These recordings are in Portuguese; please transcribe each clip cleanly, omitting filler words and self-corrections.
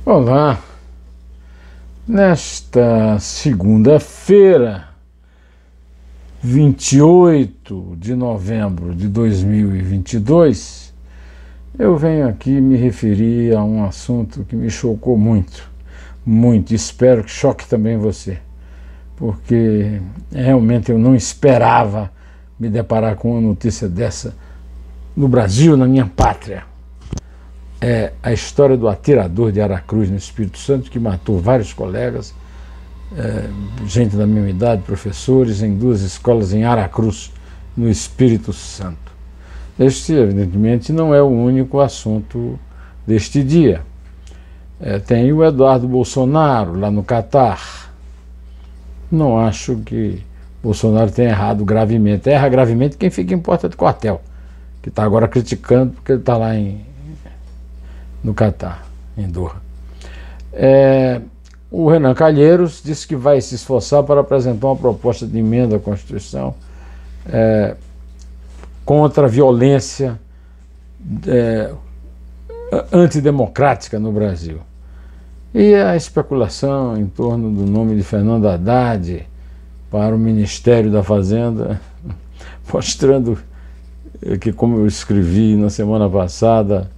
Olá, nesta segunda-feira, 28 de novembro de 2022, eu venho aqui me referir a um assunto que me chocou muito, espero que choque também você, porque realmente eu não esperava me deparar com uma notícia dessa no Brasil, na minha pátria. É a história do atirador de Aracruz, no Espírito Santo, que matou vários colegas, gente da mesma idade, professores, em duas escolas em Aracruz, no Espírito Santo. Este, evidentemente, não é o único assunto deste dia. Tem o Eduardo Bolsonaro, lá no Catar. Não acho que Bolsonaro tenha errado gravemente. Erra gravemente quem fica em porta de quartel, que está agora criticando porque ele está lá no Catar, em Doha. O Renan Calheiros disse que vai se esforçar para apresentar uma proposta de emenda à Constituição contra a violência antidemocrática no Brasil. E a especulação em torno do nome de Fernando Haddad para o Ministério da Fazenda, mostrando que, como eu escrevi na semana passada,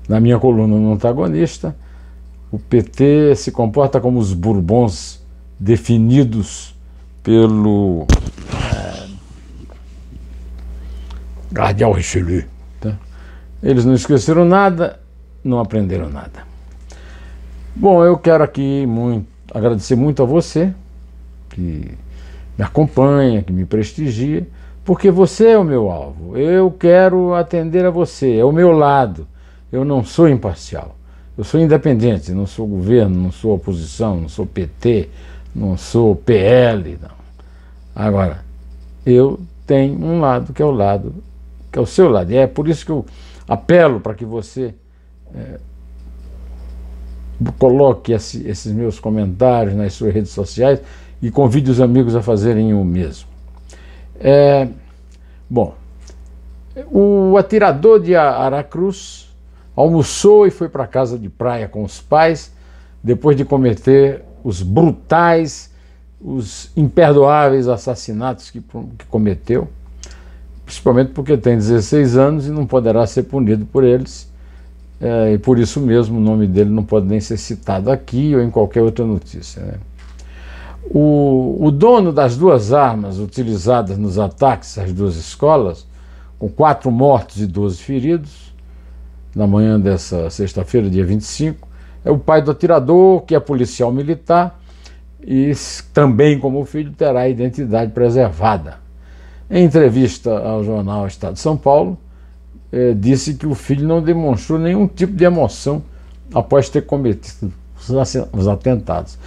na minha coluna no Antagonista, o PT se comporta como os Bourbons definidos pelo Cardeal Richelieu. Tá? Eles não esqueceram nada, não aprenderam nada. Bom, eu quero aqui agradecer muito a você que me acompanha, que me prestigia, porque você é o meu alvo, eu quero atender a você, é o meu lado, eu não sou imparcial, eu sou independente, não sou governo, não sou oposição, não sou PT, não sou PL, não. Agora, eu tenho um lado que é o seu lado, e é por isso que eu apelo para que você coloque esses meus comentários nas suas redes sociais e convide os amigos a fazerem o mesmo. Bom, o atirador de Aracruz almoçou e foi para a casa de praia com os pais depois de cometer os brutais, os imperdoáveis assassinatos que cometeu, principalmente porque tem 16 anos e não poderá ser punido por eles, e por isso mesmo o nome dele não pode nem ser citado aqui ou em qualquer outra notícia, né? O dono das duas armas utilizadas nos ataques às duas escolas, com 4 mortos e 12 feridos, na manhã dessa sexta-feira, dia 25, é o pai do atirador, que é policial militar e também, como filho, terá a identidade preservada. Em entrevista ao jornal Estado de São Paulo, disse que o filho não demonstrou nenhum tipo de emoção após ter cometido os atentados.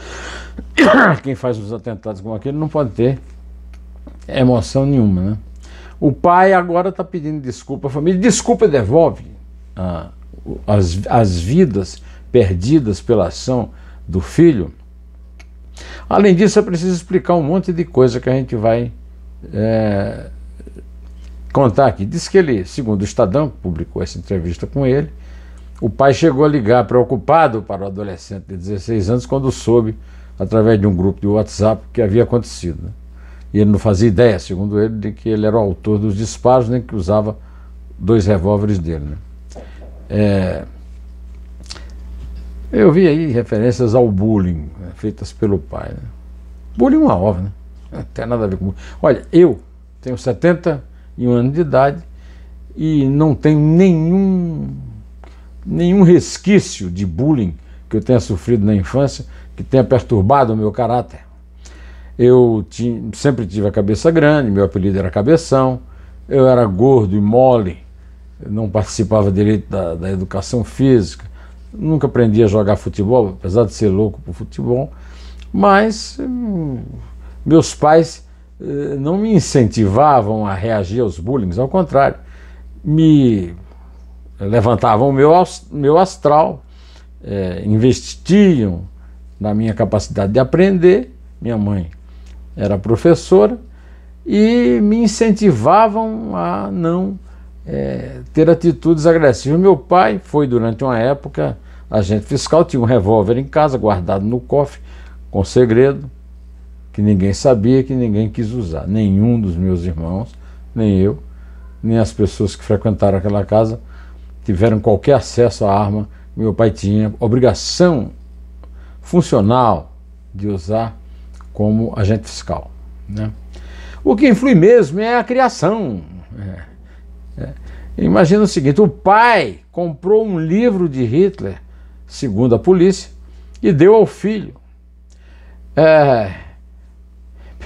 Quem faz os atentados como aquele não pode ter emoção nenhuma, né? O pai agora está pedindo desculpa à família. Desculpa devolve as vidas perdidas pela ação do filho. Além disso, é preciso explicar um monte de coisa que a gente vai contar aqui. Diz que ele, segundo o Estadão, que publicou essa entrevista com ele, o pai chegou a ligar preocupado para o adolescente de 16 anos quando soube, através de um grupo de WhatsApp, que havia acontecido, né? E ele não fazia ideia, segundo ele, de que ele era o autor dos disparos, nem que usava 2 revólveres dele, né? Eu vi aí referências ao bullying, né, feitas pelo pai, né? Bullying é uma ova, né? Não tem nada a ver com bullying. Olha, eu tenho 71 anos de idade e não tenho nenhum resquício de bullying que eu tenha sofrido na infância que tenha perturbado o meu caráter. Eu sempre tive a cabeça grande, meu apelido era Cabeção, eu era gordo e mole, não participava direito da educação física, nunca aprendi a jogar futebol, apesar de ser louco por futebol, mas meus pais não me incentivavam a reagir aos bullying, ao contrário, me levantavam o meu astral, investiam na minha capacidade de aprender. Minha mãe era professora e me incentivavam a não ter atitudes agressivas. Meu pai foi, durante uma época, agente fiscal, tinha um revólver em casa, guardado no cofre, com segredo, que ninguém sabia, que ninguém quis usar. Nenhum dos meus irmãos, nem eu, nem as pessoas que frequentaram aquela casa tiveram qualquer acesso à arma. Meu pai tinha obrigação funcional de usar como agente fiscal, né? O que influi mesmo é a criação. Imagina o seguinte: o pai comprou um livro de Hitler, segundo a polícia, e deu ao filho.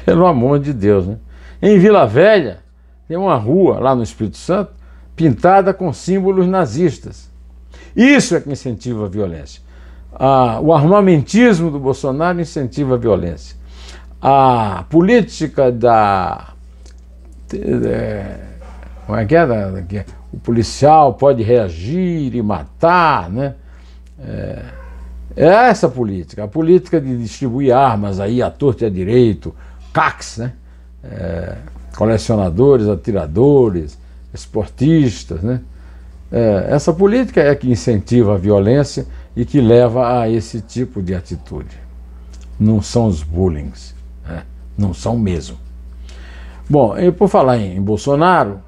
Pelo amor de Deus, né? Em Vila Velha tem uma rua lá no Espírito Santo pintada com símbolos nazistas. Isso é que incentiva a violência. O armamentismo do Bolsonaro incentiva a violência. A política como é que é? O policial pode reagir e matar, né? É essa política, a política de distribuir armas aí à torto e à direito, CACs, né? Colecionadores, atiradores, esportistas, né? Essa política é que incentiva a violência e que leva a esse tipo de atitude. Não são os bullying, né? Não são mesmo. Bom, e por falar em Bolsonaro,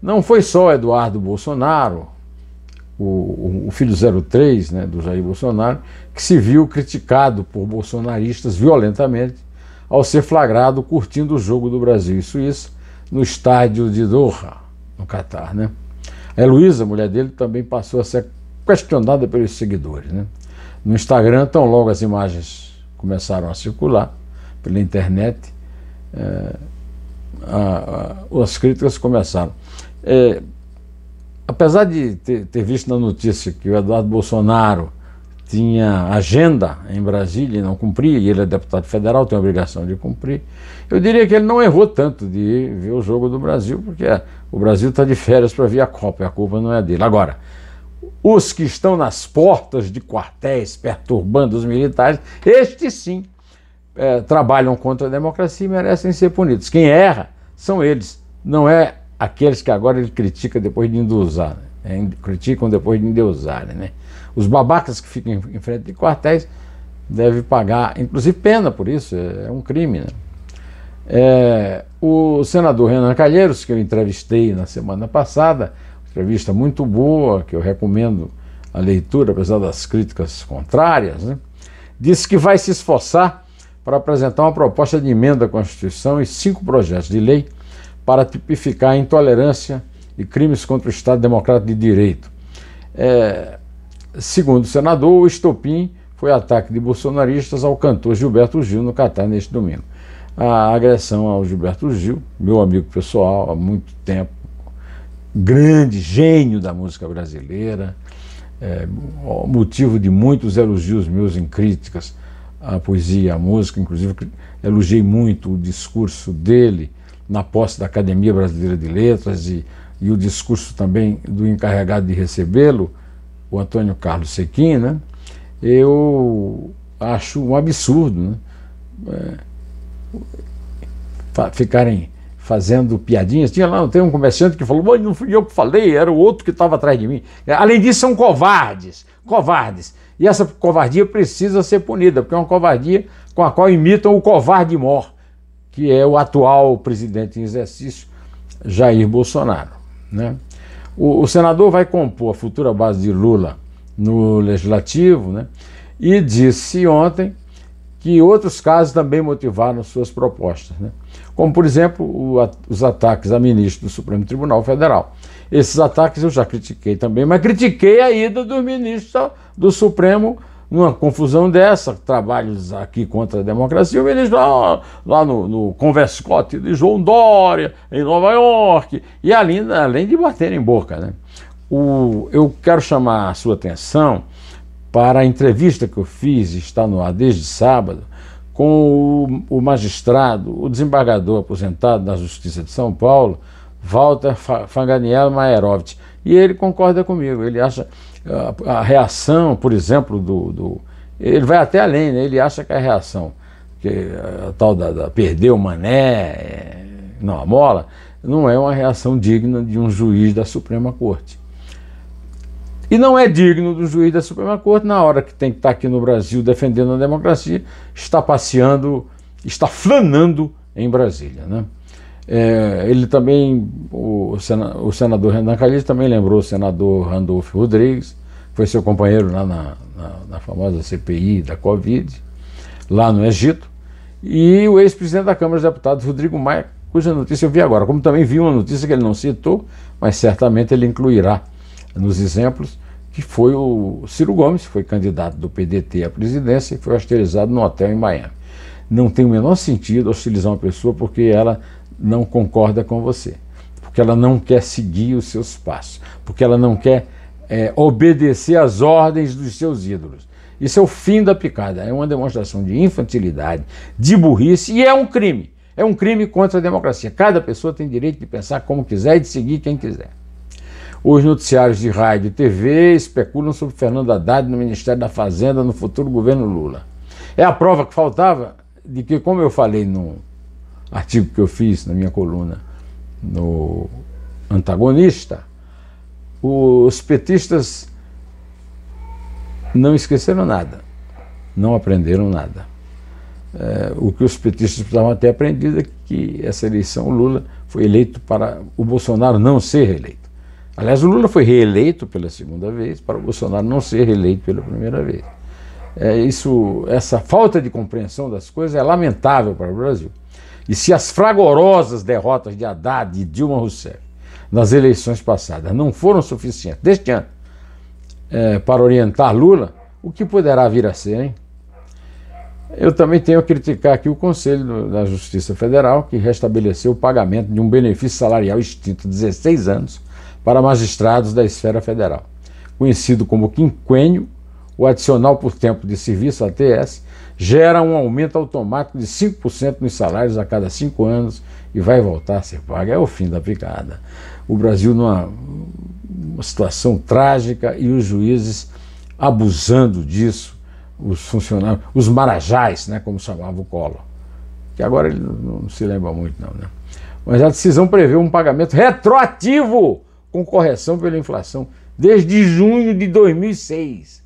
não foi só Eduardo Bolsonaro, o filho 03, né, do Jair Bolsonaro, que se viu criticado por bolsonaristas violentamente ao ser flagrado curtindo o jogo do Brasil e Suíça no estádio de Doha, no Catar, né? A Heloísa, mulher dele, também passou a ser questionada pelos seguidores, né? No Instagram, tão logo as imagens começaram a circular pela internet, as críticas começaram. Apesar de ter visto na notícia que o Eduardo Bolsonaro tinha agenda em Brasília e não cumpria, e ele é deputado federal, tem a obrigação de cumprir, eu diria que ele não errou tanto de ir ver o jogo do Brasil, porque o Brasil está de férias para ver a Copa, e a culpa não é dele. Agora, os que estão nas portas de quartéis perturbando os militares, estes sim trabalham contra a democracia e merecem ser punidos. Quem erra são eles, não é aqueles que agora ele critica depois de endeusar, né? Criticam depois de endeusarem, né? Os babacas que ficam em frente de quartéis devem pagar, inclusive, pena por isso, é um crime, né? O senador Renan Calheiros, que eu entrevistei na semana passada, entrevista muito boa, que eu recomendo a leitura, apesar das críticas contrárias, né? Disse que vai se esforçar para apresentar uma proposta de emenda à Constituição e 5 projetos de lei para tipificar a intolerância e crimes contra o Estado Democrático de Direito. Segundo o senador, o estopim foi ataque de bolsonaristas ao cantor Gilberto Gil no Catar neste domingo. A agressão ao Gilberto Gil, meu amigo pessoal há muito tempo, grande gênio da música brasileira, motivo de muitos elogios meus em críticas à poesia e à música, inclusive elogiei muito o discurso dele na posse da Academia Brasileira de Letras e o discurso também do encarregado de recebê-lo, o Antônio Carlos Sequim, né? Eu acho um absurdo, né? Ficarem fazendo piadinhas. Tem um comerciante que falou: mas não fui eu que falei, era o outro que estava atrás de mim. Além disso, são covardes. E essa covardia precisa ser punida, porque é uma covardia com a qual imitam o covarde mor, que é o atual presidente em exercício, Jair Bolsonaro, né? O senador vai compor a futura base de Lula no Legislativo, né? E disse ontem que outros casos também motivaram suas propostas, né? Como, por exemplo, os ataques a ministros do Supremo Tribunal Federal. Esses ataques eu já critiquei também, mas critiquei a ida dos ministros do Supremo numa confusão dessa, trabalhos aqui contra a democracia, o ministro lá no Converscote de João Dória, em Nova York, e além de bater em boca, né? Eu quero chamar a sua atenção para a entrevista que eu fiz, está no ar desde sábado, com o magistrado, o desembargador aposentado da Justiça de São Paulo, Walter Fanganiel Maerovitch, e ele concorda comigo. Ele acha a reação, por exemplo, ele vai até além, né? Ele acha que a reação, que a tal da perder o Mané, não, a Mola, não é uma reação digna de um juiz da Suprema Corte. E não é digno do juiz da Suprema Corte, na hora que tem que estar aqui no Brasil defendendo a democracia, está passeando, está flanando em Brasília, né? Ele também, o senador Renan Calheiros também lembrou o senador Randolfo Rodrigues, foi seu companheiro lá na famosa CPI da Covid, lá no Egito, e o ex-presidente da Câmara dos Deputados, Rodrigo Maia, cuja notícia eu vi agora, como também vi uma notícia que ele não citou, mas certamente ele incluirá nos exemplos, que foi o Ciro Gomes, foi candidato do PDT à presidência e foi hostilizado no hotel em Miami. Não tem o menor sentido hostilizar uma pessoa porque ela não concorda com você, porque ela não quer seguir os seus passos, porque ela não quer obedecer às ordens dos seus ídolos. Isso é o fim da picada, é uma demonstração de infantilidade, de burrice, e é um crime. É um crime contra a democracia. Cada pessoa tem direito de pensar como quiser e de seguir quem quiser. Os noticiários de rádio e TV especulam sobre Fernando Haddad no Ministério da Fazenda no futuro governo Lula. É a prova que faltava de que, como eu falei no artigo que eu fiz na minha coluna no Antagonista, os petistas não esqueceram nada, não aprenderam nada. O que os petistas precisavam ter aprendido é que essa eleição, o Lula foi eleito para o Bolsonaro não ser reeleito. Aliás, o Lula foi reeleito pela segunda vez para o Bolsonaro não ser reeleito pela primeira vez. Essa falta de compreensão das coisas é lamentável para o Brasil. E se as fragorosas derrotas de Haddad e Dilma Rousseff nas eleições passadas não foram suficientes deste ano para orientar Lula, o que poderá vir a ser, hein? Eu também tenho a criticar aqui o Conselho da Justiça Federal, que restabeleceu o pagamento de um benefício salarial extinto há 16 anos para magistrados da esfera federal. Conhecido como quinquênio, o adicional por tempo de serviço, ATS, gera um aumento automático de 5% nos salários a cada 5 anos e vai voltar a ser pago. É o fim da picada. O Brasil numa situação trágica e os juízes abusando disso, os funcionários, os marajás, né, como chamava o Collor, que agora ele não se lembra muito não, né? Mas a decisão prevê um pagamento retroativo com correção pela inflação desde junho de 2006.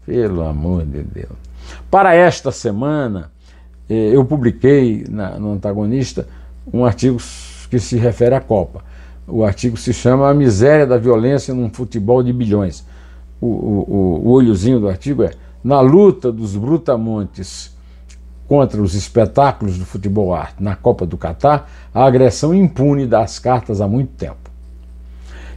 Pelo amor de Deus. Para esta semana, eu publiquei no Antagonista um artigo que se refere à Copa. O artigo se chama A Miséria da Violência num Futebol de Bilhões. O olhozinho do artigo é: na luta dos brutamontes contra os espetáculos do futebol arte na Copa do Catar, a agressão impune das cartas há muito tempo.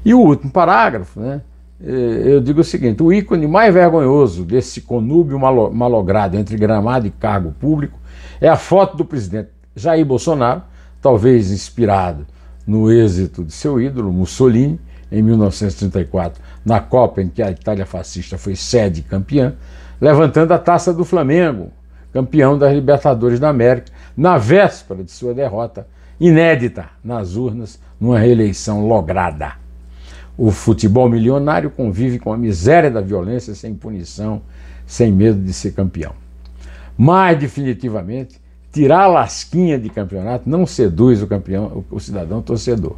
E o último parágrafo, né, eu digo o seguinte: o ícone mais vergonhoso desse conúbio malogrado entre gramado e cargo público é a foto do presidente Jair Bolsonaro, talvez inspirado no êxito de seu ídolo Mussolini, em 1934, na Copa em que a Itália fascista foi sede campeã, levantando a taça do Flamengo, campeão das Libertadores da América, na véspera de sua derrota inédita nas urnas, numa reeleição lograda. O futebol milionário convive com a miséria da violência sem punição, sem medo de ser campeão. Mas, definitivamente, tirar a lasquinha de campeonato não seduz o cidadão torcedor.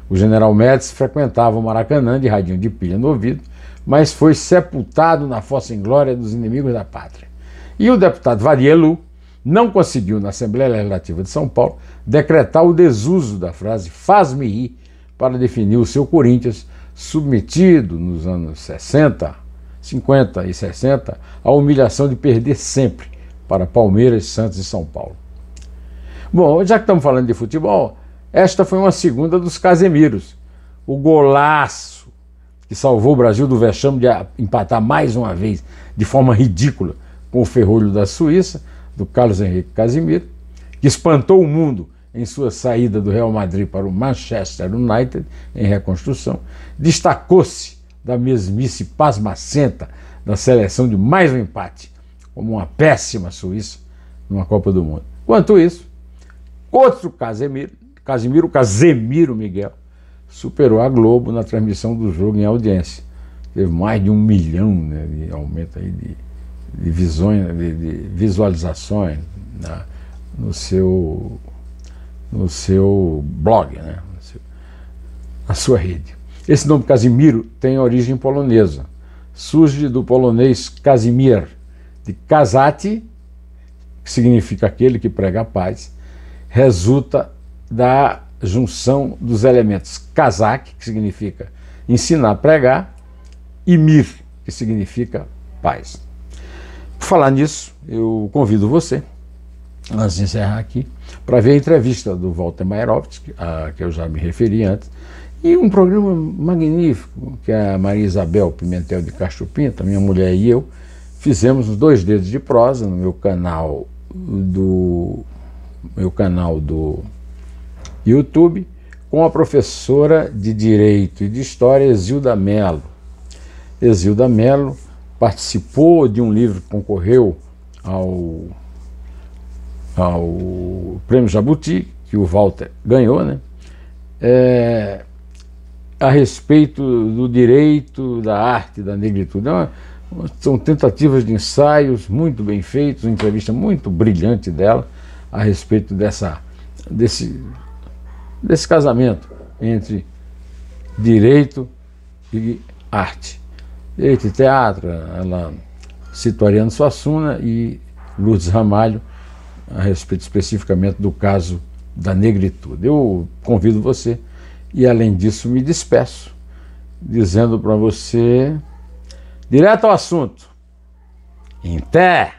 O general Médici frequentava o Maracanã de radinho de pilha no ouvido, mas foi sepultado na fossa inglória dos inimigos da pátria. E o deputado Varielu não conseguiu, na Assembleia Legislativa de São Paulo, decretar o desuso da frase "faz-me rir" para definir o seu Corinthians, submetido nos anos 50 e 60 à humilhação de perder sempre para Palmeiras, Santos e São Paulo. Bom, já que estamos falando de futebol, esta foi uma segunda dos Casemiros. O golaço que salvou o Brasil do vexame de empatar mais uma vez de forma ridícula com o ferrolho da Suíça, do Carlos Henrique Casemiro, que espantou o mundo em sua saída do Real Madrid para o Manchester United, em reconstrução, destacou-se da mesmice pasmacenta da seleção de mais um empate, como uma péssima Suíça numa Copa do Mundo. Quanto isso, outro Casemiro Miguel, superou a Globo na transmissão do jogo em audiência. Teve mais de 1 milhão, né, de aumento aí de visualizações no seu blog, né, a sua rede. Esse nome Casimiro tem origem polonesa. Surge do polonês Casimir, de Kazati, que significa aquele que prega a paz, resulta da junção dos elementos Kazak, que significa ensinar a pregar, e Mir, que significa paz. Por falar nisso, eu convido você, antes de encerrar aqui, para ver a entrevista do Walter Maierovitch, a que eu já me referi antes, e um programa magnífico que a Maria Isabel Pimentel de Castro Pinto, minha mulher e eu, fizemos os 2 Dedos de Prosa no meu canal do YouTube, com a professora de Direito e de História, Exilda Mello. Exilda Mello participou de um livro que concorreu ao Prêmio Jabuti, que o Walter ganhou, né? A respeito do direito, da arte, da negritude. São tentativas de ensaios muito bem feitos, uma entrevista muito brilhante dela a respeito desse casamento entre direito e arte. Direito e teatro, ela cita Ariano Suassuna e Lourdes Ramalho a respeito especificamente do caso da negritude. Eu convido você e, além disso, me despeço dizendo para você, direto ao assunto, em té!